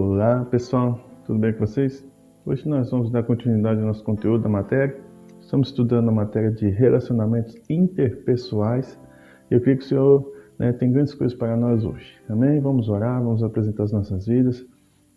Olá pessoal, tudo bem com vocês? Hoje nós vamos dar continuidade ao nosso conteúdo da matéria. Estamos estudando a matéria de relacionamentos interpessoais. Eu creio que o Senhor tem grandes coisas para nós hoje. Amém? Vamos orar, vamos apresentar as nossas vidas.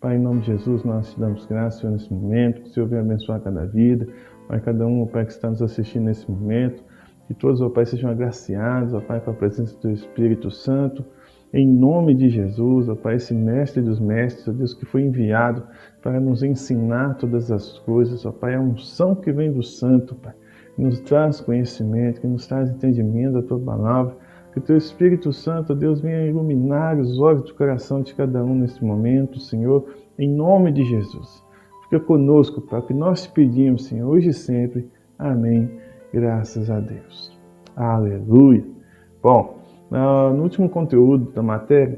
Pai, em nome de Jesus, nós te damos graças, Senhor, nesse momento. Que o Senhor venha abençoar cada vida. Pai, cada um, Pai, que está nos assistindo nesse momento. Que todos, ó Pai, sejam agraciados, ó Pai, com a presença do Espírito Santo. Em nome de Jesus, ó Pai, esse mestre dos mestres, ó Deus, que foi enviado para nos ensinar todas as coisas, ó Pai, a unção que vem do Santo, Pai, que nos traz conhecimento, que nos traz entendimento da Tua palavra, que o Teu Espírito Santo, ó Deus, venha iluminar os olhos do coração de cada um nesse momento, Senhor, em nome de Jesus. Fica conosco, Pai, que nós te pedimos, Senhor, hoje e sempre. Amém. Graças a Deus. Aleluia. Bom, no último conteúdo da matéria,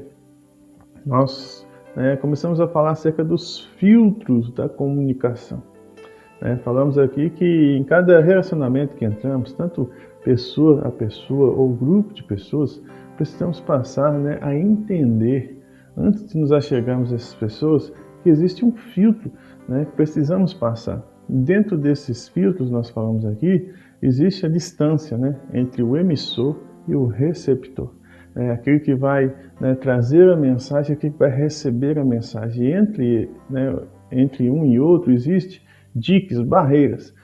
nós começamos a falar acerca dos filtros da comunicação. Falamos aqui que em cada relacionamento que entramos, tanto pessoa a pessoa ou grupo de pessoas, precisamos passar a entender, antes de nos achegarmos a essas pessoas, que existe um filtro que precisamos passar. Dentro desses filtros, nós falamos aqui, existe a distância entre o emissor e o receptor. Aquele que vai trazer a mensagem, aquele que vai receber a mensagem. Entre um e outro existe diques, barreiras,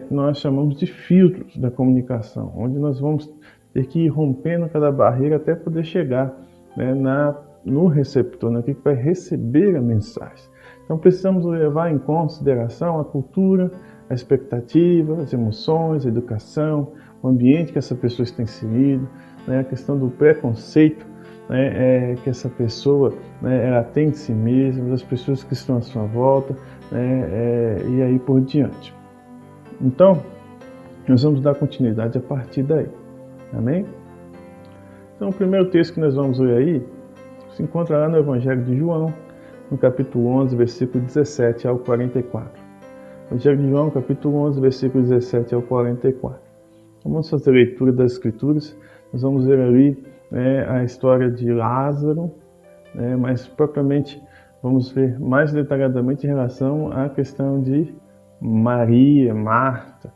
que nós chamamos de filtros da comunicação, onde nós vamos ter que ir rompendo cada barreira até poder chegar no receptor, aquele que vai receber a mensagem. Então precisamos levar em consideração a cultura, a expectativa, as emoções, a educação, o ambiente que essa pessoa está inserido, a questão do preconceito que essa pessoa ela tem de si mesma, das pessoas que estão à sua volta, e aí por diante. Então, nós vamos dar continuidade a partir daí. Amém? Então, o primeiro texto que nós vamos ler aí se encontra lá no Evangelho de João, no capítulo 11, versículo 17 ao 44. Evangelho de João, capítulo 11, versículo 17 ao 44. Vamos fazer a leitura das Escrituras. Nós vamos ver ali a história de Lázaro, mas propriamente vamos ver mais detalhadamente em relação à questão de Maria, Marta.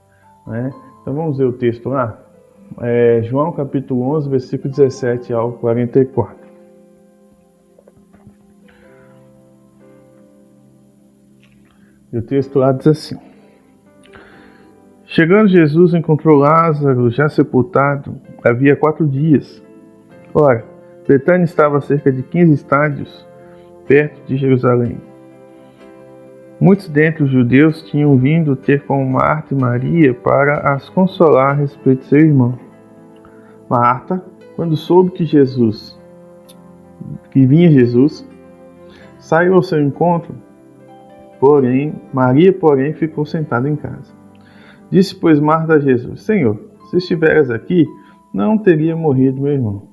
Então vamos ver o texto lá. João capítulo 11, versículo 17 ao 44. E o texto lá diz assim: Chegando Jesus, encontrou Lázaro já sepultado havia 4 dias. Ora, Betânia estava a cerca de 15 estádios, perto de Jerusalém. Muitos dentre os judeus tinham vindo ter com Marta e Maria para as consolar a respeito de seu irmão. Marta, quando soube que vinha Jesus, saiu ao seu encontro, Maria, porém, ficou sentada em casa. Disse, pois, Marta a Jesus: Senhor, se estiveras aqui, não teria morrido meu irmão.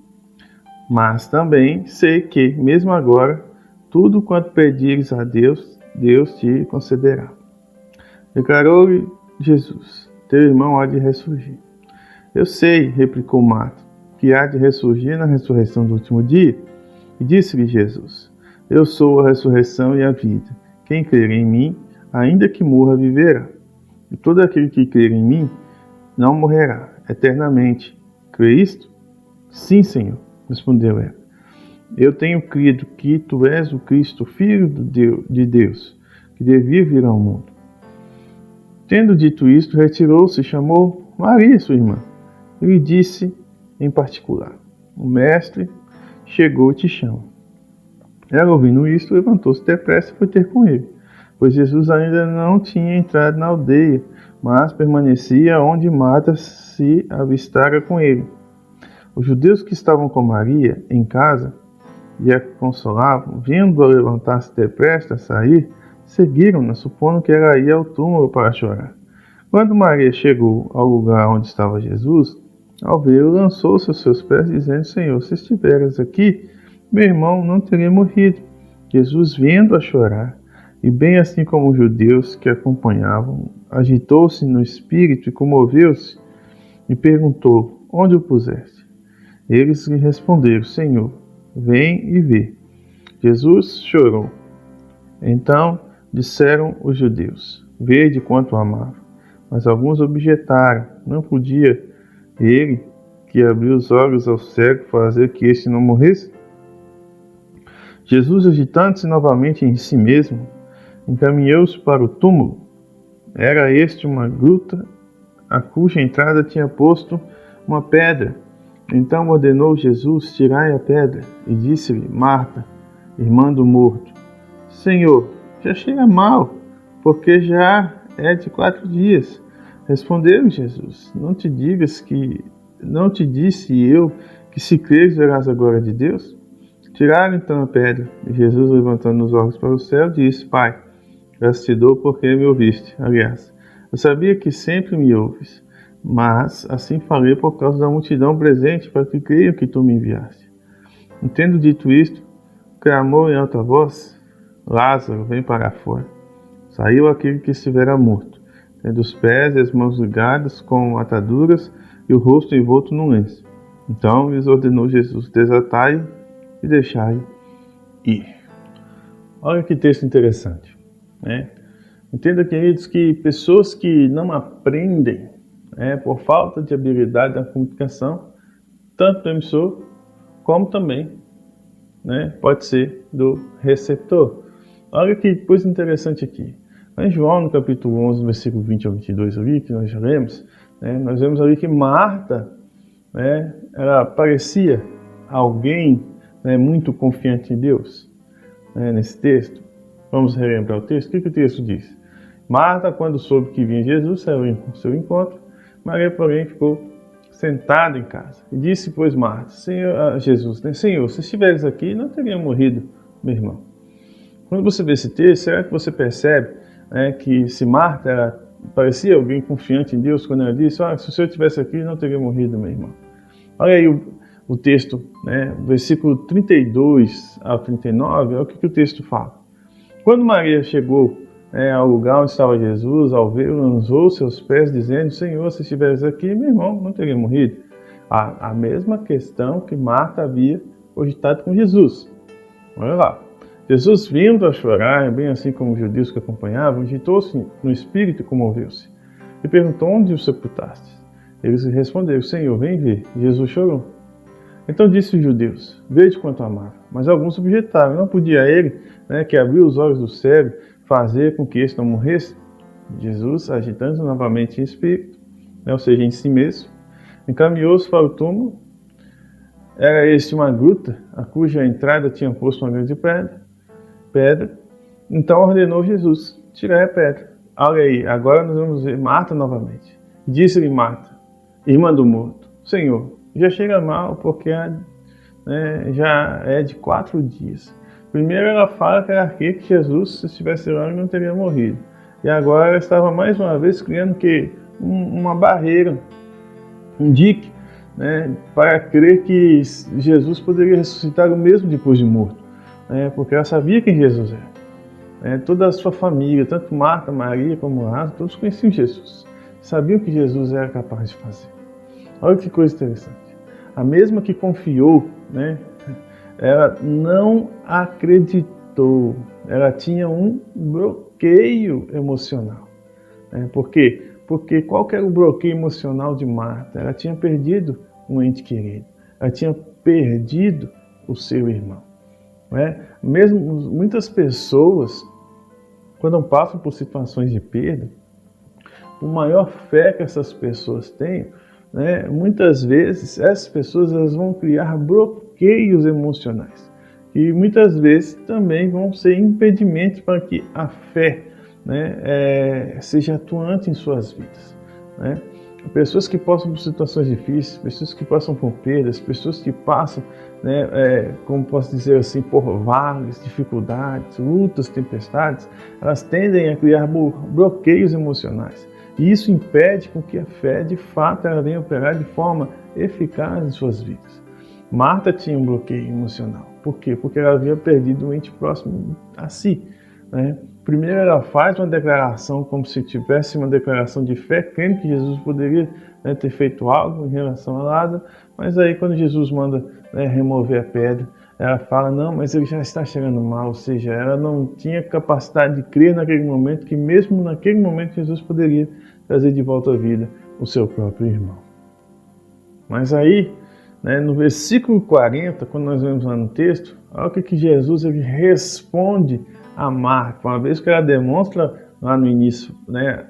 Mas também sei que, mesmo agora, tudo quanto pedires a Deus, Deus te concederá. Declarou-lhe Jesus: Teu irmão há de ressurgir. Eu sei, replicou Marta, que há de ressurgir na ressurreição do último dia. E disse-lhe Jesus: Eu sou a ressurreição e a vida. Quem crer em mim, ainda que morra, viverá. E todo aquele que crer em mim, não morrerá eternamente. Crê isto? Sim, Senhor, respondeu ela. Eu tenho crido que tu és o Cristo, Filho de Deus, que devia vir ao mundo. Tendo dito isto, retirou-se e chamou Maria, sua irmã. E lhe disse em particular: O mestre chegou e te chama. Ela, ouvindo isto, levantou-se depressa e foi ter com ele, pois Jesus ainda não tinha entrado na aldeia, mas permanecia onde Marta se avistara com ele. Os judeus que estavam com Maria em casa e a consolavam, vendo-a levantar-se depressa a sair, seguiram-na, supondo que ela ia ao túmulo para chorar. Quando Maria chegou ao lugar onde estava Jesus, ao vê-lo, lançou-se aos seus pés, dizendo: Senhor, se estiveras aqui, meu irmão não teria morrido. Jesus, vendo-a chorar, e bem assim como os judeus que acompanhavam, agitou-se no espírito e comoveu-se, e perguntou: Onde o puseste? Eles lhe responderam: Senhor, vem e vê. Jesus chorou. Então disseram os judeus: vede quanto o amava. Mas alguns objetaram: não podia ele, que abriu os olhos ao cego, fazer que este não morresse? Jesus, agitando-se novamente em si mesmo, encaminhou-se para o túmulo. Era este uma gruta, a cuja entrada tinha posto uma pedra. Então ordenou Jesus: tirai a pedra. E disse-lhe Marta, irmã do morto: Senhor, já cheira mal, porque já é de 4 dias. Respondeu Jesus: não te disse eu que se creres verás a glória de Deus? Tiraram então a pedra, e Jesus, levantando os olhos para o céu, disse: Pai, graças te dou porque me ouviste. Aliás, eu sabia que sempre me ouves, mas assim falei por causa da multidão presente, para que creiam que tu me enviaste. Tendo dito isto, clamou em alta voz: Lázaro, vem para fora. Saiu aquele que estivera morto, tendo os pés e as mãos ligadas com ataduras e o rosto envolto num lenço. Então lhes ordenou Jesus: desatai-o e deixai-o ir. Olha que texto interessante, né? Entenda, queridos, que pessoas que não aprendem, por falta de habilidade na comunicação, tanto do emissor como também, pode ser do receptor. Olha que coisa interessante aqui. Em João, no capítulo 11, versículo 20 ao 22, ali, que nós já lemos, nós vemos ali que Marta, ela parecia alguém muito confiante em Deus. Nesse texto, vamos relembrar o texto. O que o texto diz? Marta, quando soube que vinha Jesus, saiu ao seu encontro. Maria, porém, ficou sentada em casa. E disse, pois, Marta, Jesus, Senhor, se estiveres aqui, não teria morrido meu irmão. Quando você vê esse texto, será que você percebe que se Marta parecia alguém confiante em Deus, quando ela disse: se o Senhor estivesse aqui, não teria morrido meu irmão? Olha aí o texto, versículo 32 ao 39, é o que o texto fala. Quando Maria chegou ao lugar onde estava Jesus, ao vê-lo, lançou seus pés, dizendo: Senhor, se estiveres aqui, meu irmão não teria morrido. A mesma questão que Marta havia cogitado com Jesus. Olha lá. Jesus, vindo a chorar, bem assim como os judeus que acompanhavam, agitou-se no espírito e comoveu-se. E perguntou: onde o sepultaste? Eles lhe responderam: Senhor, vem ver. E Jesus chorou. Então disse os judeus: vede quanto amava. Mas alguns objetaram: não podia ele, que abriu os olhos do cego, fazer com que este não morresse? Jesus, agitando novamente em espírito, ou seja, em si mesmo, encaminhou-se para o túmulo. Era este uma gruta, a cuja entrada tinha posto uma grande pedra. Então ordenou Jesus: tirai a pedra. Olha aí, agora nós vamos ver Marta novamente. Disse-lhe Marta, irmã do morto: Senhor, já chega mal, porque já é de 4 dias. Primeiro ela fala que era aqui que Jesus, se estivesse lá, não teria morrido. E agora ela estava mais uma vez criando uma barreira, um dique, para crer que Jesus poderia ressuscitar o mesmo depois de morto. Porque ela sabia quem Jesus era. Toda a sua família, tanto Marta, Maria como Lázaro, todos conheciam Jesus. Sabiam que Jesus era capaz de fazer. Olha que coisa interessante. A mesma que confiou, ela não acreditou. Ela tinha um bloqueio emocional. Por quê? Porque qual que era o bloqueio emocional de Marta? Ela tinha perdido um ente querido. Ela tinha perdido o seu irmão. Mesmo muitas pessoas, quando passam por situações de perda, por maior fé que essas pessoas têm, muitas vezes essas pessoas elas vão criar bloqueios emocionais e muitas vezes também vão ser impedimentos para que a fé seja atuante em suas vidas. Pessoas que passam por situações difíceis, pessoas que passam por perdas, pessoas que passam, como posso dizer assim, por vales, dificuldades, lutas, tempestades, elas tendem a criar bloqueios emocionais. E isso impede com que a fé, de fato, ela venha operar de forma eficaz em suas vidas. Marta tinha um bloqueio emocional. Por quê? Porque ela havia perdido um ente próximo a si. Primeiro ela faz uma declaração como se tivesse uma declaração de fé, crendo que Jesus poderia ter feito algo em relação a Lázaro, mas aí quando Jesus manda remover a pedra, ela fala, não, mas ele já está chegando mal, ou seja, ela não tinha capacidade de crer naquele momento, que mesmo naquele momento Jesus poderia trazer de volta à vida o seu próprio irmão. Mas aí, né, no versículo 40, quando nós vemos lá no texto, olha o que Jesus ele responde a Marta, uma vez que ela demonstra lá no início, né,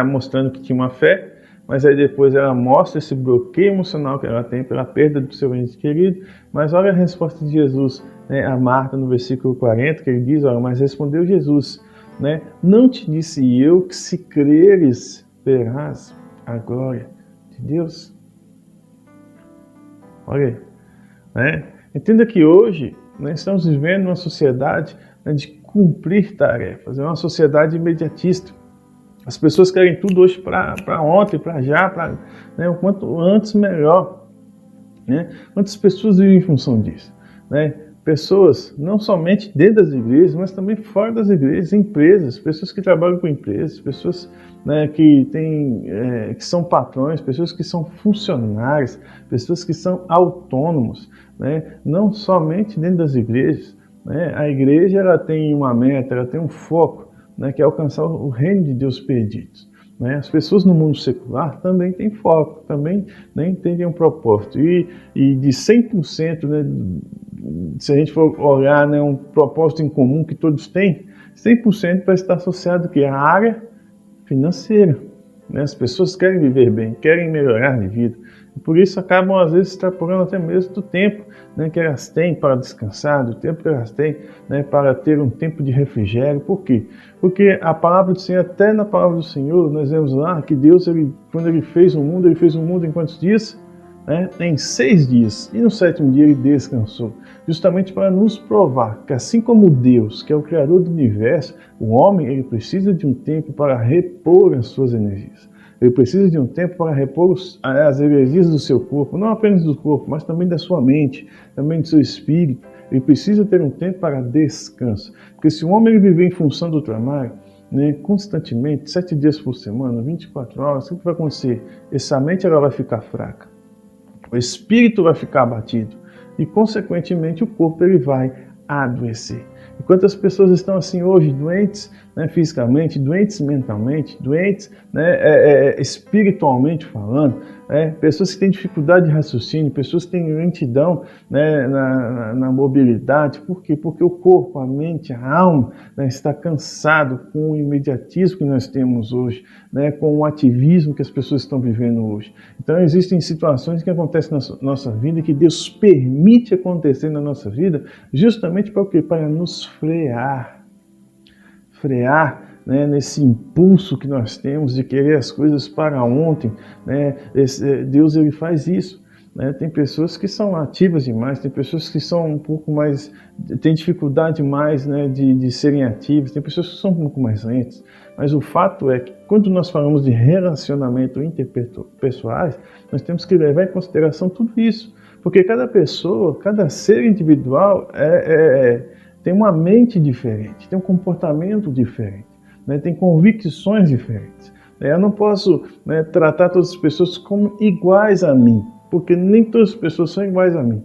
mostrando que tinha uma fé, mas aí depois ela mostra esse bloqueio emocional que ela tem pela perda do seu ente querido. Mas olha a resposta de Jesus, né, a Marta no versículo 40, que ele diz, olha, mas respondeu Jesus, né, não te disse eu que se creres verás a glória de Deus? Olha aí, né? Entenda que hoje nós estamos vivendo uma sociedade, né, de cumprir tarefas, é uma sociedade imediatista. As pessoas querem tudo hoje para ontem, para já, né, o quanto antes melhor. Né? Quantas pessoas vivem em função disso? Né? Pessoas não somente dentro das igrejas, mas também fora das igrejas, empresas, pessoas que trabalham com empresas, pessoas, né, que são patrões, pessoas que são funcionários, pessoas que são autônomos, né? Não somente dentro das igrejas. Né? A igreja ela tem uma meta, ela tem um foco, né, que é alcançar o reino de Deus perdido. Né? As pessoas no mundo secular também têm foco, também, né, entendem um propósito. E de 100%, né, se a gente for olhar, né, um propósito em comum que todos têm, 100% vai estar associado à área financeira. Né? As pessoas querem viver bem, querem melhorar de vida. E por isso acabam, às vezes, extrapolando até mesmo do tempo, né, que elas têm para descansar, do tempo que elas têm, né, para ter um tempo de refrigério. Por quê? Porque a palavra do Senhor, até na palavra do Senhor, nós vemos lá que Deus, quando Ele fez o mundo em quantos dias? Né? Em 6 dias. E no 7º dia Ele descansou. Justamente para nos provar que assim como Deus, que é o Criador do universo, o homem ele precisa de um tempo para repor as suas energias. Ele precisa de um tempo para repor as energias do seu corpo, não apenas do corpo, mas também da sua mente, também do seu espírito. Ele precisa ter um tempo para descanso. Porque se o homem ele viver em função do trabalho, né, constantemente, 7 dias por semana, 24 horas, o que vai acontecer? Essa mente ela vai ficar fraca. O espírito vai ficar abatido. E, consequentemente, o corpo ele vai adoecer. E quantas pessoas estão assim hoje, doentes, né, fisicamente, doentes mentalmente, doentes, né, espiritualmente falando, pessoas que têm dificuldade de raciocínio, pessoas que têm lentidão, né, na mobilidade. Por quê? Porque o corpo, a mente, a alma, né, está cansado com o imediatismo que nós temos hoje, né, com o ativismo que as pessoas estão vivendo hoje. Então existem situações que acontecem na nossa vida e que Deus permite acontecer na nossa vida justamente para o quê? Para nos frear, né, nesse impulso que nós temos de querer as coisas para ontem. Né? Deus ele faz isso. Né? Tem pessoas que são ativas demais, tem pessoas que são um pouco mais, têm dificuldade mais, né, de serem ativas, tem pessoas que são um pouco mais lentas. Mas o fato é que quando nós falamos de relacionamento interpessoais, nós temos que levar em consideração tudo isso. Porque cada pessoa, cada ser individual tem uma mente diferente, tem um comportamento diferente, né, tem convicções diferentes. Eu não posso, né, tratar todas as pessoas como iguais a mim, porque nem todas as pessoas são iguais a mim,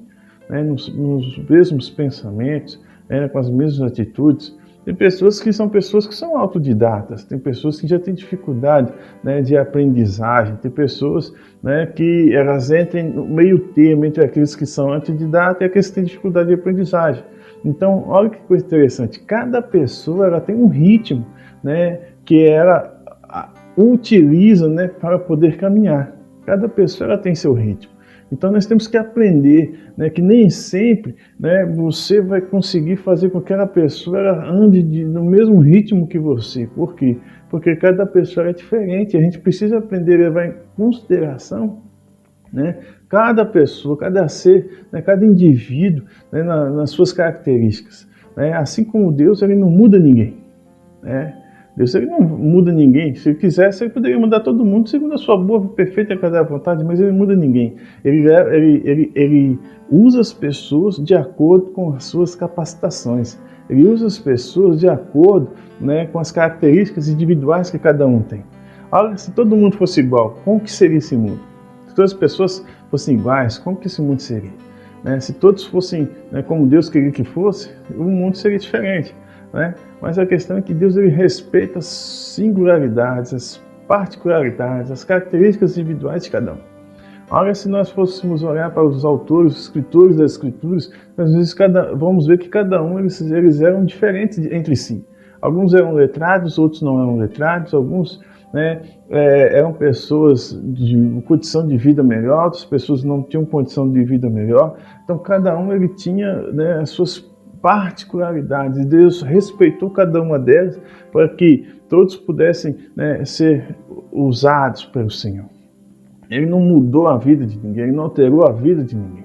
né, nos mesmos pensamentos, né, com as mesmas atitudes. Tem pessoas que são autodidatas, tem pessoas que já têm dificuldade, né, de aprendizagem, tem pessoas, né, que elas entram no meio termo entre aqueles que são autodidatas e aqueles que têm dificuldade de aprendizagem. Então, olha que coisa interessante, cada pessoa ela tem um ritmo, né, que ela utiliza, né, para poder caminhar. Cada pessoa ela tem seu ritmo. Então nós temos que aprender, né, que nem sempre, né, você vai conseguir fazer com que aquela pessoa ela ande no mesmo ritmo que você. Por quê? Porque cada pessoa é diferente. A gente precisa aprender a levar em consideração, né, cada pessoa, cada ser, né, cada indivíduo, né, nas suas características. Né? Assim como Deus, ele não muda ninguém. Né? Deus ele não muda ninguém. Se ele quisesse, ele poderia mudar todo mundo segundo a sua boa, perfeita e agradável vontade, mas ele não muda ninguém. Ele usa as pessoas de acordo com as suas capacitações. Ele usa as pessoas de acordo, né, com as características individuais que cada um tem. Olha, se todo mundo fosse igual, como que seria esse mundo? Se todas as pessoas fossem iguais, como que esse mundo seria? né? Se todos fossem, né, como Deus queria que fosse, o mundo seria diferente, né? Mas a questão é que Deus ele respeita as singularidades, as particularidades, as características individuais de cada um. Olha, se nós fôssemos olhar para os autores, os escritores das Escrituras, às vezes vamos ver que cada um eles eram diferentes entre si. Alguns eram letrados, outros não eram letrados, alguns, né, eram pessoas de condição de vida melhor, outras pessoas não tinham condição de vida melhor. Então cada um ele tinha, né, as suas particularidades. Deus respeitou cada uma delas para que todos pudessem, né, ser usados pelo Senhor. Ele não mudou a vida de ninguém, ele não alterou a vida de ninguém,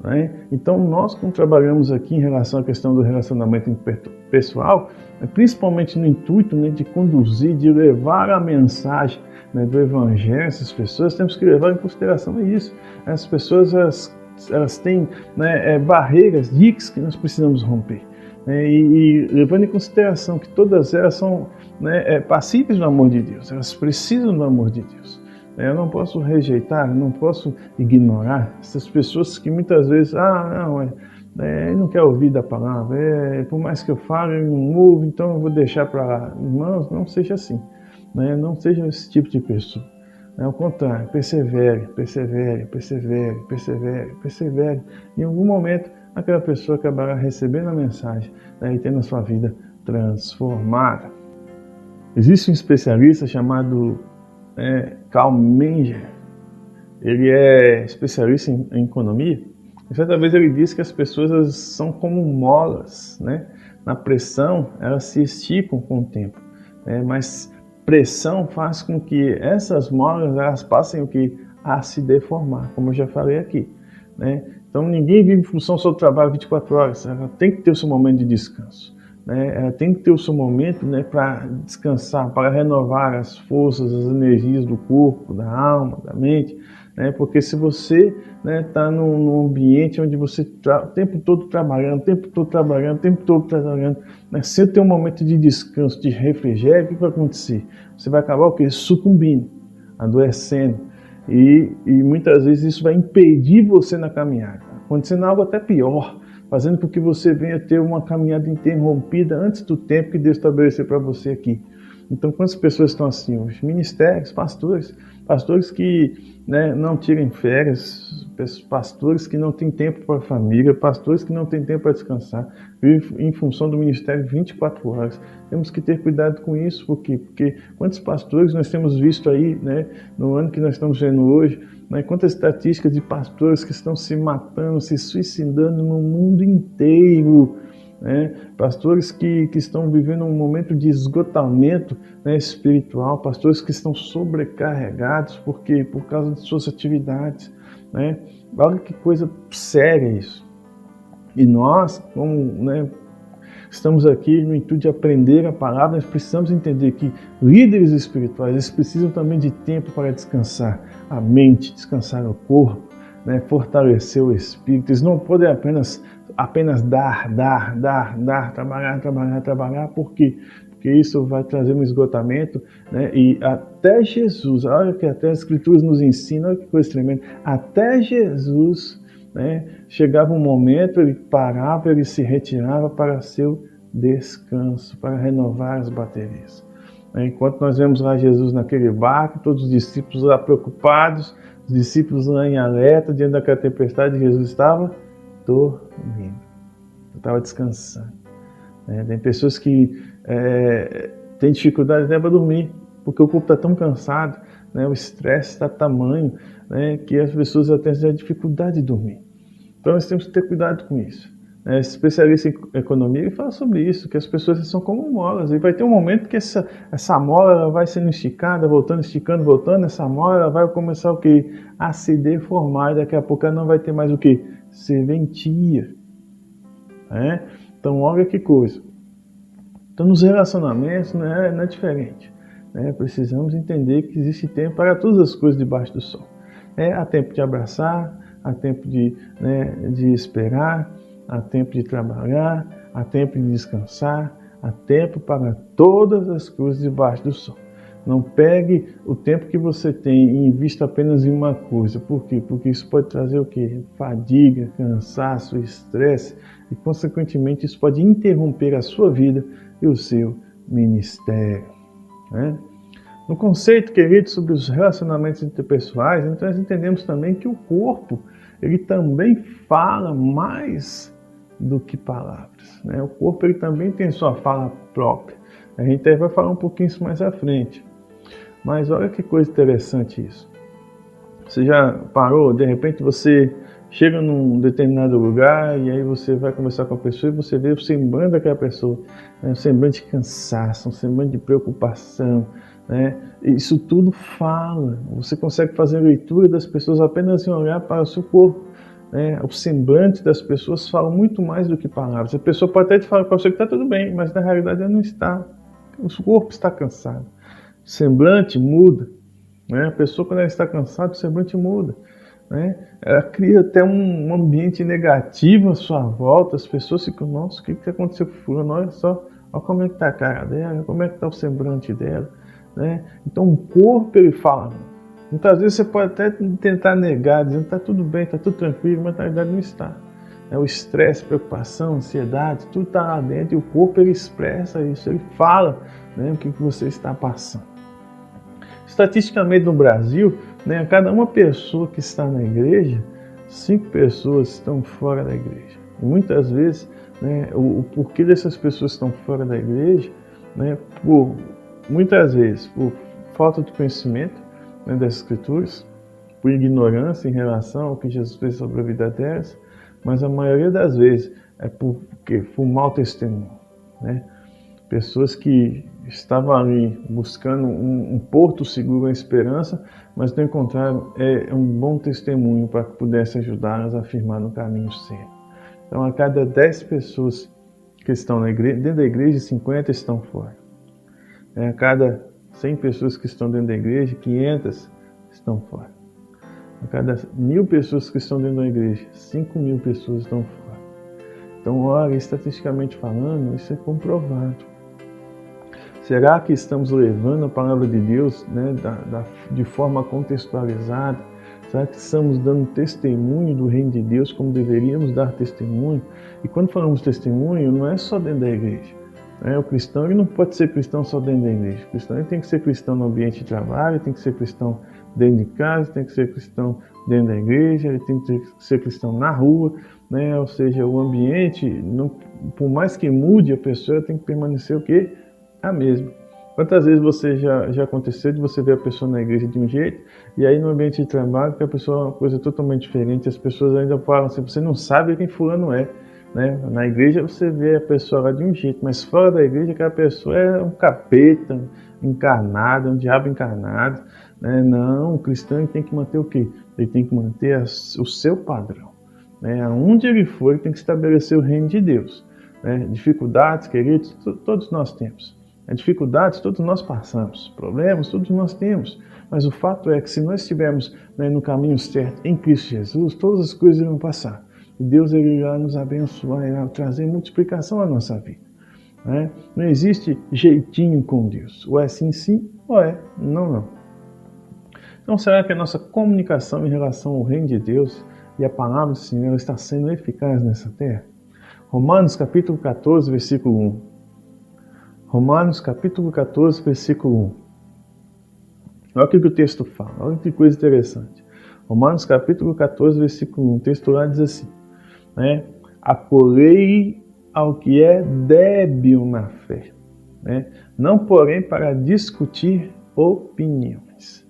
né? Então nós, quando trabalhamos aqui em relação à questão do relacionamento interpessoal, principalmente no intuito, né, de conduzir, de levar a mensagem, né, do Evangelho a essas pessoas, temos que levar em consideração isso. As pessoas elas têm, né, barreiras, diques que nós precisamos romper. E levando em consideração que todas elas são, né, passíveis do amor de Deus, elas precisam do amor de Deus. Eu não posso rejeitar, não posso ignorar essas pessoas que muitas vezes, eu não quero ouvir da palavra, por mais que eu fale, eu não ouvo, então eu vou deixar para lá. Irmãos, não seja assim, né? Não seja esse tipo de pessoa. Ao contrário, persevere, persevere, persevere, persevere, persevere. Em algum momento, aquela pessoa acabará recebendo a mensagem, né, e tendo a sua vida transformada. Existe um especialista chamado Carl Menger. Ele é especialista em economia. E certa vez ele disse que as pessoas são como molas, né? Na pressão, elas se esticam com o tempo, né? Mas pressão faz com que essas molas elas passem a se deformar, como eu já falei aqui, né? Então ninguém vive em função só do trabalho 24 horas, ela tem que ter o seu momento de descanso, né? Ela tem que ter o seu momento, né, para descansar, para renovar as forças, as energias do corpo, da alma, da mente, né? Porque se você está, né, num ambiente onde você o tempo todo trabalhando, né, sem ter um momento de descanso, de refrigério, o que vai acontecer? Você vai acabar o quê? Sucumbindo, adoecendo, e muitas vezes isso vai impedir você na caminhada, acontecendo algo até pior, fazendo com que você venha ter uma caminhada interrompida antes do tempo que Deus estabeleceu para você aqui. Então, quantas pessoas estão assim hoje? Ministérios, pastores que, né, não tirem férias, pastores que não têm tempo para a família, pastores que não têm tempo para descansar, vivem em função do ministério 24 horas. Temos que ter cuidado com isso, porque quantos pastores nós temos visto aí, né, no ano que nós estamos vendo hoje, né, quantas estatísticas de pastores que estão se matando, se suicidando no mundo inteiro, né? Pastores que estão vivendo um momento de esgotamento, né, espiritual, pastores que estão sobrecarregados por causa de suas atividades, né? Olha que coisa séria isso. E nós, como, né, estamos aqui no intuito de aprender a palavra, nós precisamos entender que líderes espirituais, eles precisam também de tempo para descansar a mente, descansar o corpo, né, fortalecer o espírito. Eles não podem apenas dar, trabalhar, por quê? Porque isso vai trazer um esgotamento, né? E até Jesus, olha que até as Escrituras nos ensinam, olha que coisa tremenda, até Jesus, né, chegava um momento, ele parava, ele se retirava para seu descanso, para renovar as baterias. Enquanto nós vemos lá Jesus naquele barco, todos os discípulos lá preocupados, os discípulos lá em alerta, diante daquela tempestade, Jesus estava dormindo, estava descansando. Tem pessoas que têm dificuldade até para dormir, porque o corpo está tão cansado, né? O estresse está tamanho, né, que as pessoas até têm dificuldade de dormir. Então nós temos que ter cuidado com isso. Esse especialista em economia ele fala sobre isso, que as pessoas são como molas, e vai ter um momento que essa mola ela vai sendo esticada, esticando, voltando, essa mola ela vai começar o quê? A se deformar, e daqui a pouco ela não vai ter mais o quê? Serventia. Então olha que coisa. Então nos relacionamentos não é diferente. Precisamos entender que existe tempo para todas as coisas debaixo do sol. Há tempo de abraçar, há tempo de esperar, há tempo de trabalhar, há tempo de descansar, há tempo para todas as coisas debaixo do sol. Não pegue o tempo que você tem e invista apenas em uma coisa. Por quê? Porque isso pode trazer o quê? Fadiga, cansaço, estresse e, consequentemente, isso pode interromper a sua vida e o seu ministério, né? No conceito, querido, sobre os relacionamentos interpessoais, então nós entendemos também que o corpo, ele também fala mais do que palavras, né? O corpo, ele também tem sua fala própria. A gente vai falar um pouquinho isso mais à frente. Mas olha que coisa interessante isso. Você já parou, de repente você chega num determinado lugar e aí você vai conversar com a pessoa e você vê o semblante daquela pessoa, né? Um semblante de cansaço, um semblante de preocupação, né? Isso tudo fala. Você consegue fazer a leitura das pessoas apenas em olhar para o seu corpo, né? O semblante das pessoas fala muito mais do que palavras. A pessoa pode até te falar para você que está tudo bem, mas na realidade ela não está. O corpo está cansado. O semblante muda, né? A pessoa, quando ela está cansada, o semblante muda, né? Ela cria até um ambiente negativo à sua volta. As pessoas ficam, nossa, o que aconteceu com o fulano? Olha só, olha como é que está a cara dela, como é que está o semblante dela, né? Então o corpo, ele fala. Muitas vezes você pode até tentar negar, dizendo que está tudo bem, está tudo tranquilo, mas na verdade não está. O estresse, preocupação, ansiedade, tudo está lá dentro e o corpo, ele expressa isso, ele fala, né, o que você está passando. Estatisticamente no Brasil, né, a cada uma pessoa que está na igreja, 5 pessoas estão fora da igreja. E muitas vezes, né, o porquê dessas pessoas estão fora da igreja, né, muitas vezes por falta de conhecimento, né, das Escrituras, por ignorância em relação ao que Jesus fez sobre a vida delas, mas a maioria das vezes é por mau testemunho, né? Pessoas que estavam ali buscando um porto seguro, uma esperança, mas não encontraram um bom testemunho para que pudesse ajudá-las a afirmar no caminho certo. Então, a cada 10 pessoas que estão na igreja, dentro da igreja, 50 estão fora. A cada 100 pessoas que estão dentro da igreja, 500 estão fora. A cada 1.000 pessoas que estão dentro da igreja, 5.000 pessoas estão fora. Então, olha, estatisticamente falando, isso é comprovado. Será que estamos levando a palavra de Deus, né, de forma contextualizada? Será que estamos dando testemunho do reino de Deus como deveríamos dar testemunho? E quando falamos testemunho, não é só dentro da igreja. O cristão, ele não pode ser cristão só dentro da igreja. O cristão, ele tem que ser cristão no ambiente de trabalho, tem que ser cristão dentro de casa, tem que ser cristão dentro da igreja, ele tem que ser cristão na rua, né? Ou seja, o ambiente, não, por mais que mude, a pessoa tem que permanecer o quê? A mesma. Quantas vezes você já aconteceu de você ver a pessoa na igreja de um jeito e aí no ambiente de trabalho que a pessoa é uma coisa totalmente diferente, as pessoas ainda falam assim, você não sabe quem fulano é, né? Na igreja você vê a pessoa lá de um jeito, mas fora da igreja aquela pessoa é um capeta encarnado, um diabo encarnado, né? Não, o cristão tem que manter o quê? Ele tem que manter o seu padrão, né? Aonde ele for, ele tem que estabelecer o reino de Deus, né? Dificuldades, queridos, todos nós temos. Dificuldades todos nós passamos, problemas todos nós temos, mas o fato é que se nós estivermos, né, no caminho certo em Cristo Jesus, todas as coisas irão passar. E Deus, ele irá nos abençoar, irá trazer multiplicação à nossa vida, né? Não existe jeitinho com Deus, ou é sim, sim, ou é não, não. Então será que a nossa comunicação em relação ao reino de Deus e a palavra do Senhor está sendo eficaz nessa terra? Romanos capítulo 14, versículo 1. Romanos capítulo 14, versículo 1. Olha o que o texto fala, olha que coisa interessante. Romanos capítulo 14, versículo 1, o texto lá diz assim, né? Acolhei ao que é débil na fé, né? Não porém para discutir opiniões.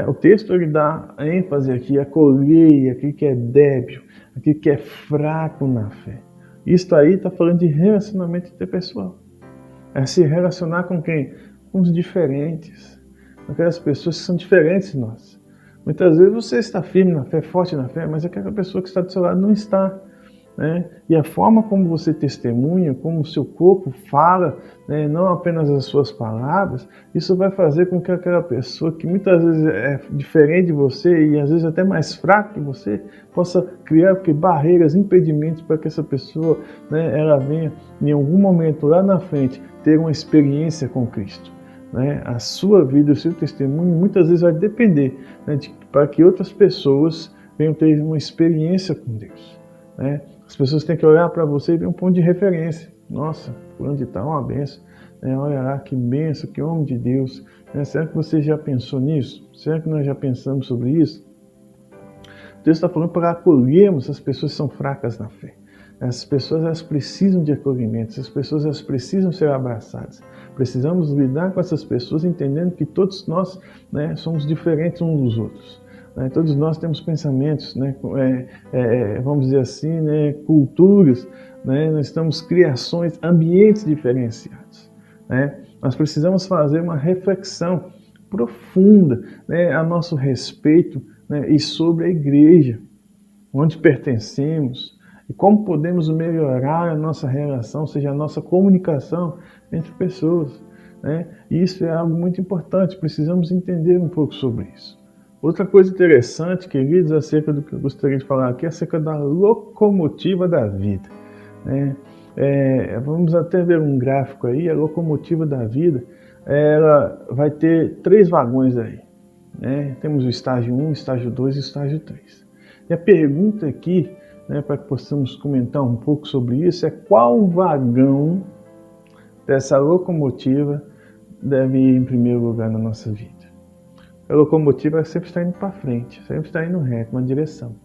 O texto ele dá ênfase aqui, acolhei aquele que é débil, aquele que é fraco na fé. Isso aí está falando de relacionamento interpessoal. É se relacionar com quem? Com os diferentes, com aquelas pessoas que são diferentes de nós. Muitas vezes você está firme na fé, forte na fé, mas aquela pessoa que está do seu lado não está, né? E a forma como você testemunha, como o seu corpo fala, né, não apenas as suas palavras, isso vai fazer com que aquela pessoa que muitas vezes é diferente de você e às vezes até mais fraca que você, possa criar barreiras, impedimentos para que essa pessoa, né, ela venha em algum momento lá na frente ter uma experiência com Cristo. né, a sua vida, o seu testemunho, muitas vezes vai depender, né, para que outras pessoas venham ter uma experiência com Deus. Né? As pessoas têm que olhar para você e ver um ponto de referência. Nossa, fulano de tal é uma benção. Olha lá, que benção, que homem de Deus. Será que você já pensou nisso? Será que nós já pensamos sobre isso? Deus está falando para acolhermos as pessoas que são fracas na fé. As pessoas, elas precisam de acolhimento, as pessoas, elas precisam ser abraçadas. Precisamos lidar com essas pessoas entendendo que todos nós, né, somos diferentes uns dos outros. Né? Todos nós temos pensamentos, né, vamos dizer assim, né, culturas, né, nós temos criações, ambientes diferenciados. Né? Nós precisamos fazer uma reflexão profunda, né, a nosso respeito, né, e sobre a igreja, onde pertencemos, e como podemos melhorar a nossa relação, ou seja, a nossa comunicação entre pessoas. Né? E isso é algo muito importante, precisamos entender um pouco sobre isso. Outra coisa interessante, queridos, acerca do que eu gostaria de falar aqui, é acerca da locomotiva da vida. Né? Vamos até ver um gráfico aí, a locomotiva da vida, ela vai ter 3 vagões aí. Né? Temos o estágio 1, o estágio 2 e o estágio 3. E a pergunta aqui, né, para que possamos comentar um pouco sobre isso, é qual vagão dessa locomotiva deve ir em primeiro lugar na nossa vida? A locomotiva sempre está indo para frente, sempre está indo reto, uma direção.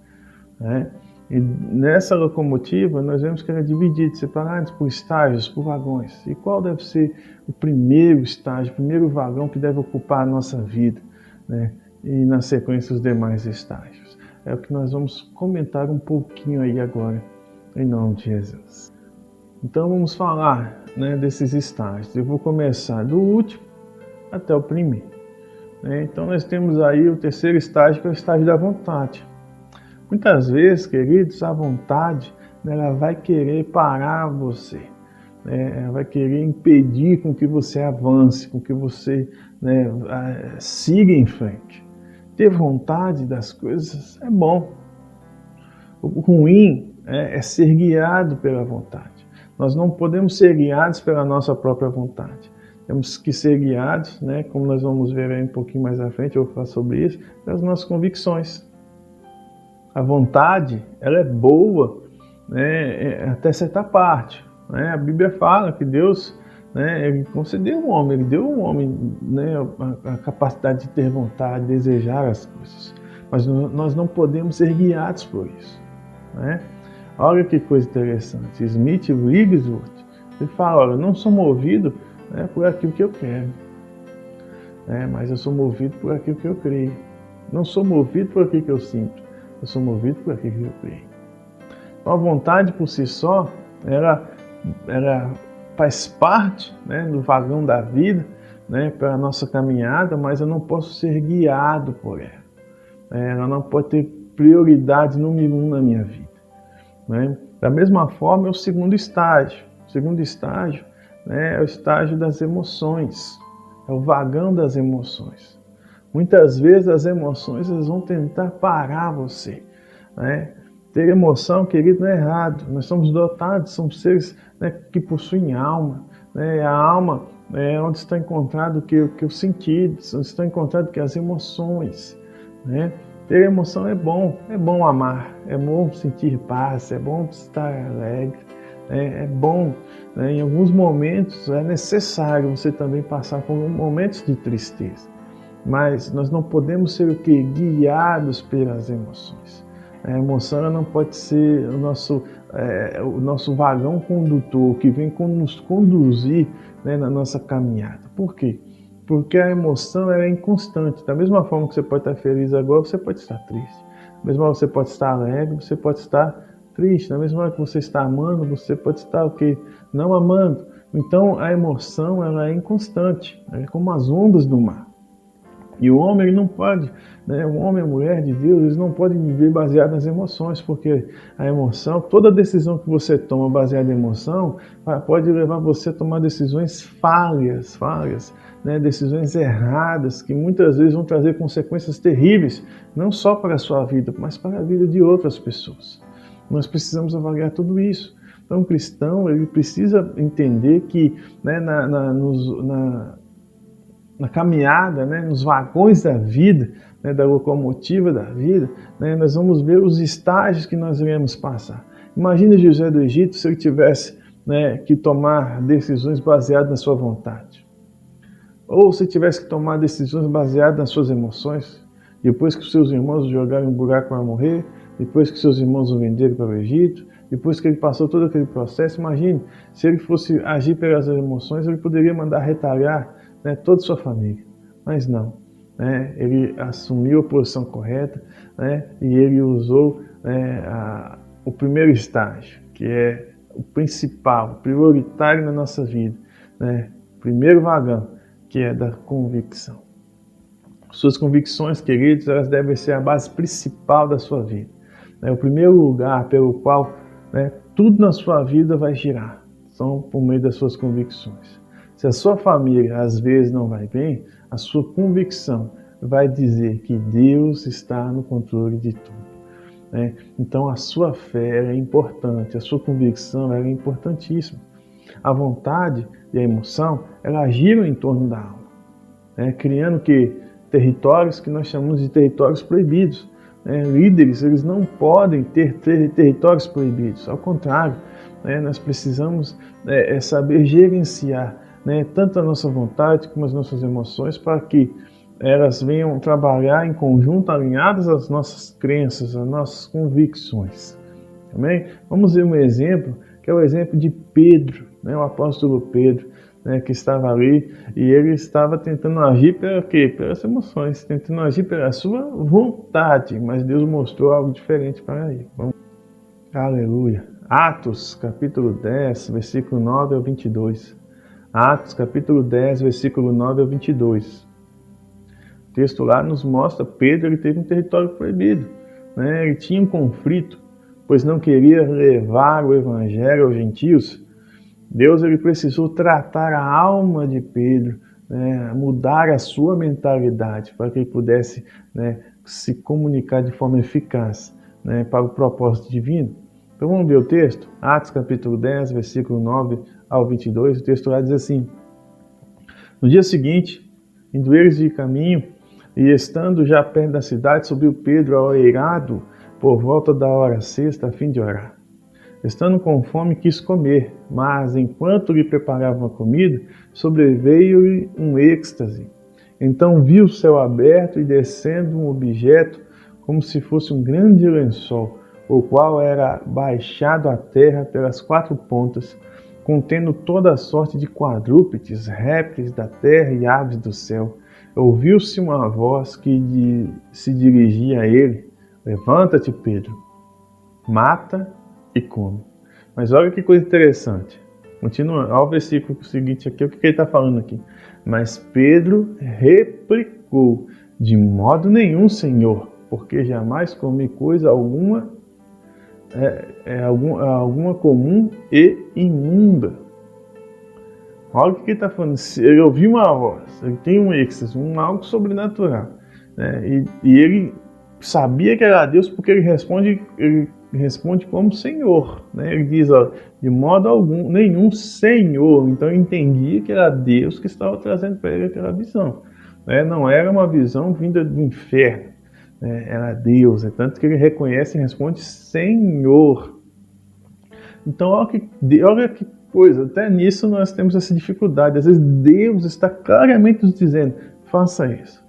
Né? E nessa locomotiva nós vemos que ela é dividida, separada por estágios, por vagões. E qual deve ser o primeiro estágio, o primeiro vagão que deve ocupar a nossa vida? Né? E na sequência os demais estágios. É o que nós vamos comentar um pouquinho aí agora, em nome de Jesus. Então vamos falar, né, desses estágios. Eu vou começar do último até o primeiro. Né? Então nós temos aí o terceiro estágio, que é o estágio da vontade. Muitas vezes, queridos, a vontade, né, ela vai querer parar você. Ela vai querer impedir com que você avance, com que você, né, siga em frente. Ter vontade das coisas é bom. O ruim é ser guiado pela vontade. Nós não podemos ser guiados pela nossa própria vontade. Temos que ser guiados, né, como nós vamos ver aí um pouquinho mais à frente, eu vou falar sobre isso, pelas nossas convicções. A vontade, ela é boa, né, até certa parte. Né? A Bíblia fala que Deus, né, ele concedeu ao homem, ele deu ao homem, né, a capacidade de ter vontade, de desejar as coisas. Mas nós não podemos ser guiados por isso. Né? Olha que coisa interessante. Smith Wigglesworth, ele fala, olha, eu não sou movido, né, por aquilo que eu quero, né, mas eu sou movido por aquilo que eu creio. Não sou movido por aquilo que eu sinto, eu sou movido por aquilo que eu creio. Então a vontade por si só, ela faz parte, né, do vagão da vida, né, para a nossa caminhada, mas eu não posso ser guiado por ela. Ela não pode ter prioridade número 1 na minha vida. Né? Da mesma forma, é o segundo estágio. O segundo estágio, né, é o estágio das emoções, é o vagão das emoções. Muitas vezes as emoções elas vão tentar parar você. Né? Ter emoção, querido, não é errado. Nós somos dotados, somos seres, né, que possuem alma. Né? A alma é onde está encontrado que os sentidos, onde está encontrado que as emoções. Né? Ter emoção é bom amar, é bom sentir paz, é bom estar alegre, é bom. Né? Em alguns momentos é necessário você também passar por momentos de tristeza. Mas nós não podemos ser o que? Guiados pelas emoções. A emoção ela não pode ser o nosso vagão condutor que vem nos conduzir, né, na nossa caminhada. Por quê? Porque a emoção ela é inconstante. Da mesma forma que você pode estar feliz agora, você pode estar triste. Da mesma forma que você pode estar alegre, você pode estar triste. Da mesma forma que você está amando, você pode estar o quê? Não amando. Então a emoção ela é inconstante. Ela é como as ondas do mar. E o homem ele não pode, né, o homem e a mulher de Deus, eles não podem viver baseado nas emoções, porque a emoção, toda decisão que você toma baseada em emoção, pode levar você a tomar decisões falhas, né, decisões erradas, que muitas vezes vão trazer consequências terríveis, não só para a sua vida, mas para a vida de outras pessoas. Nós precisamos avaliar tudo isso. Então, o cristão ele precisa entender que, né, na caminhada, né, nos vagões da vida, né, da locomotiva da vida, né, nós vamos ver os estágios que nós iremos passar. Imagine José do Egito se ele tivesse, né, que tomar decisões baseadas na sua vontade. Ou se tivesse que tomar decisões baseadas nas suas emoções, depois que os seus irmãos o jogaram em um buraco para morrer, depois que seus irmãos o venderam para o Egito, depois que ele passou todo aquele processo, imagine, se ele fosse agir pelas emoções, ele poderia mandar retalhar, né, toda a sua família. Mas não, né, ele assumiu a posição correta, né, e ele usou, né, o primeiro estágio, que é o principal, o prioritário na nossa vida, né, primeiro vagão, que é da convicção. Suas convicções, queridos, elas devem ser a base principal da sua vida. O primeiro lugar pelo qual, né, tudo na sua vida vai girar são por meio das suas convicções. Se a sua família às vezes não vai bem, a sua convicção vai dizer que Deus está no controle de tudo. Né? Então a sua fé é importante, a sua convicção é importantíssima. A vontade e a emoção, elas giram em torno da alma, né? Criando territórios que nós chamamos de territórios proibidos. Líderes, eles não podem ter territórios proibidos, ao contrário, nós precisamos saber gerenciar, tanto a nossa vontade como as nossas emoções, para que elas venham trabalhar em conjunto, alinhadas às nossas crenças, às nossas convicções. Amém? Vamos ver um exemplo, que é o exemplo de Pedro, o apóstolo Pedro, que estava ali, e ele estava tentando agir pela quê? Pelas emoções, tentando agir pela sua vontade, mas Deus mostrou algo diferente para ele. Vamos. Aleluia. Atos, capítulo 10, versículo 9 ao 22. Atos, capítulo 10, versículo 9 ao 22. O texto lá nos mostra Pedro, ele teve um território proibido, ele tinha um conflito, pois não queria levar o evangelho aos gentios. Deus, ele precisou tratar a alma de Pedro, mudar a sua mentalidade para que ele pudesse, se comunicar de forma eficaz, para o propósito divino. Então vamos ver o texto? Atos capítulo 10, versículo 9 ao 22, o texto lá diz assim: No dia seguinte, indo eles de caminho, e estando já perto da cidade, subiu Pedro ao eirado por volta da hora sexta, a fim de orar. Estando com fome, quis comer, mas enquanto lhe preparavam a comida, sobreveio-lhe um êxtase. Então viu o céu aberto e descendo um objeto, como se fosse um grande lençol, o qual era baixado à terra pelas quatro pontas, contendo toda a sorte de quadrúpedes, répteis da terra e aves do céu. Ouviu-se uma voz que se dirigia a ele: Levanta-te, Pedro, mata e come. Mas olha que coisa interessante. Continua, olha o versículo seguinte aqui, o que ele está falando aqui. Mas Pedro replicou: De modo nenhum, Senhor, porque jamais comi coisa alguma, alguma comum e imunda. Olha o que ele está falando. Ele ouviu uma voz, ele tem um êxtase, algo sobrenatural, e ele sabia que era Deus, porque ele responde como Senhor, Ele diz, de modo algum, nenhum Senhor. Então ele entendia que era Deus que estava trazendo para ele aquela visão, Não era uma visão vinda do inferno, era Deus, tanto que ele reconhece e responde Senhor. Então olha que coisa, até nisso nós temos essa dificuldade. Às vezes Deus está claramente nos dizendo: faça isso,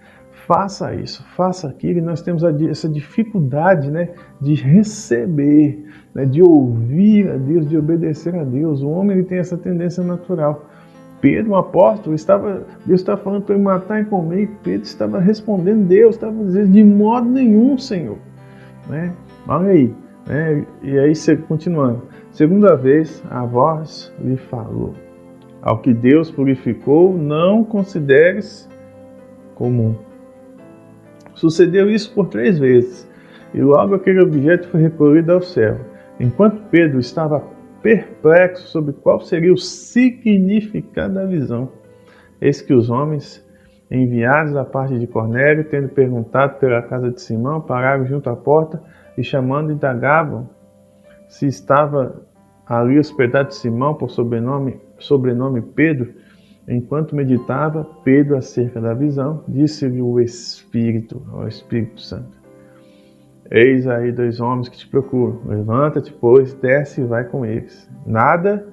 faça aquilo, e nós temos essa dificuldade, de receber, de ouvir a Deus, de obedecer a Deus. O homem, ele tem essa tendência natural. Pedro, o apóstolo, Deus estava falando para ele matar e comer, e Pedro estava respondendo, Deus estava dizendo: de modo nenhum, Senhor. Olha aí, e aí, continuando. Segunda vez, a voz lhe falou: Ao que Deus purificou, não consideres comum. Sucedeu isso por 3 vezes, e logo aquele objeto foi recolhido ao céu. Enquanto Pedro estava perplexo sobre qual seria o significado da visão, eis que os homens enviados da parte de Cornélio, tendo perguntado pela casa de Simão, pararam junto à porta e, chamando, indagavam se estava ali hospedado Simão, por sobrenome Pedro. Enquanto meditava, Pedro acerca da visão, disse-lhe o Espírito, ao Espírito Santo: eis aí 2 homens que te procuram. Levanta-te, pois, desce e vai com eles. Nada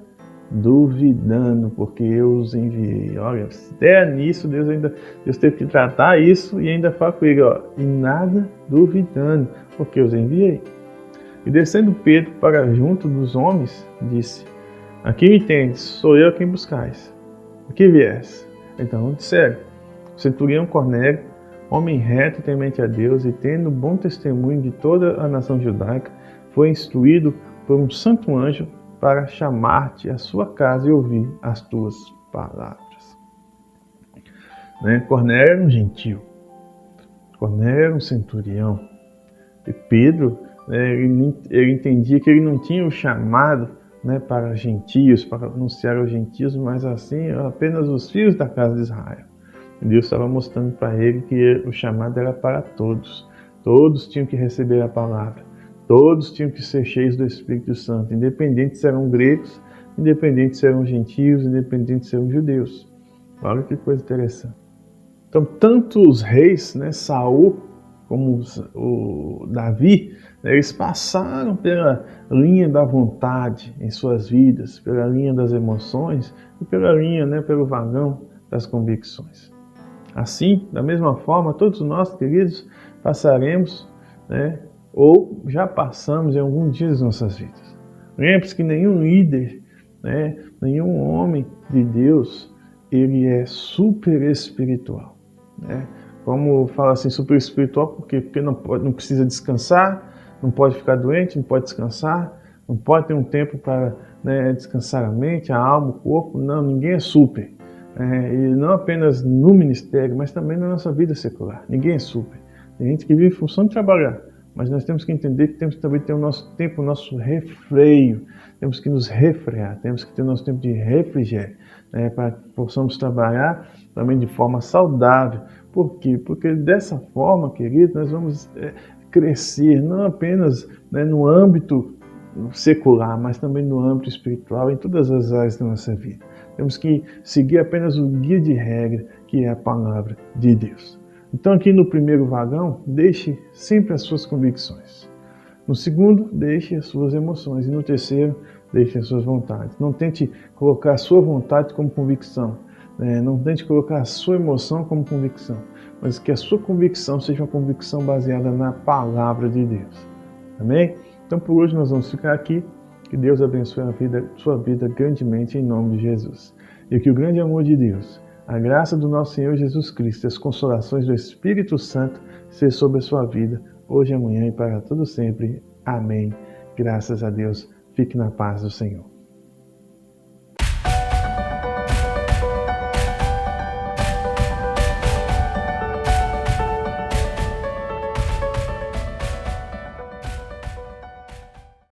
duvidando, porque eu os enviei. Olha, até nisso Deus teve que tratar isso e ainda fala com ele, e nada duvidando, porque eu os enviei. E descendo Pedro para junto dos homens, disse: aqui me tendes, sou eu quem buscais. Aqui vieste. Então disseram: o centurião Cornélio, homem reto e temente a Deus, e tendo bom testemunho de toda a nação judaica, foi instruído por um santo anjo para chamar-te à sua casa e ouvir as tuas palavras. Cornélio era um gentil. Cornélio era um centurião. E Pedro, ele entendia que ele não tinha o chamado para gentios, para anunciar aos gentios, mas assim apenas os filhos da casa de Israel. E Deus estava mostrando para ele que o chamado era para todos. Todos tinham que receber a palavra. Todos tinham que ser cheios do Espírito Santo, independente se eram gregos, independente se eram gentios, independente se eram judeus. Olha que coisa interessante. Então, tanto os reis, Saul, como o Davi, eles passaram pela linha da vontade em suas vidas, pela linha das emoções e pela linha, pelo vagão das convicções. Assim, da mesma forma, todos nós, queridos, passaremos, ou já passamos em algum dia das nossas vidas. Lembre-se que nenhum líder, nenhum homem de Deus, ele é super espiritual. Como fala assim, super espiritual, porque não precisa descansar, não pode ficar doente, não pode descansar, não pode ter um tempo para descansar a mente, a alma, o corpo. Não, ninguém é super. E não apenas no ministério, mas também na nossa vida secular. Ninguém é super. Tem gente que vive em função de trabalhar, mas nós temos que entender que temos que também ter o nosso tempo, o nosso refreio. Temos que nos refrear, temos que ter o nosso tempo de refrigério, para que possamos trabalhar também de forma saudável. Por quê? Porque dessa forma, querido, nós vamos crescer, não apenas no âmbito secular, mas também no âmbito espiritual, em todas as áreas da nossa vida. Temos que seguir apenas o guia de regra, que é a palavra de Deus. Então, aqui no primeiro vagão, deixe sempre as suas convicções. No segundo, deixe as suas emoções. E no terceiro, deixe as suas vontades. Não tente colocar a sua vontade como convicção. Não tente colocar a sua emoção como convicção. Mas que a sua convicção seja uma convicção baseada na palavra de Deus. Amém? Então, por hoje nós vamos ficar aqui. Que Deus abençoe sua vida grandemente em nome de Jesus. E que o grande amor de Deus, a graça do nosso Senhor Jesus Cristo, as consolações do Espírito Santo, seja sobre a sua vida, hoje, amanhã e para todo sempre. Amém. Graças a Deus. Fique na paz do Senhor.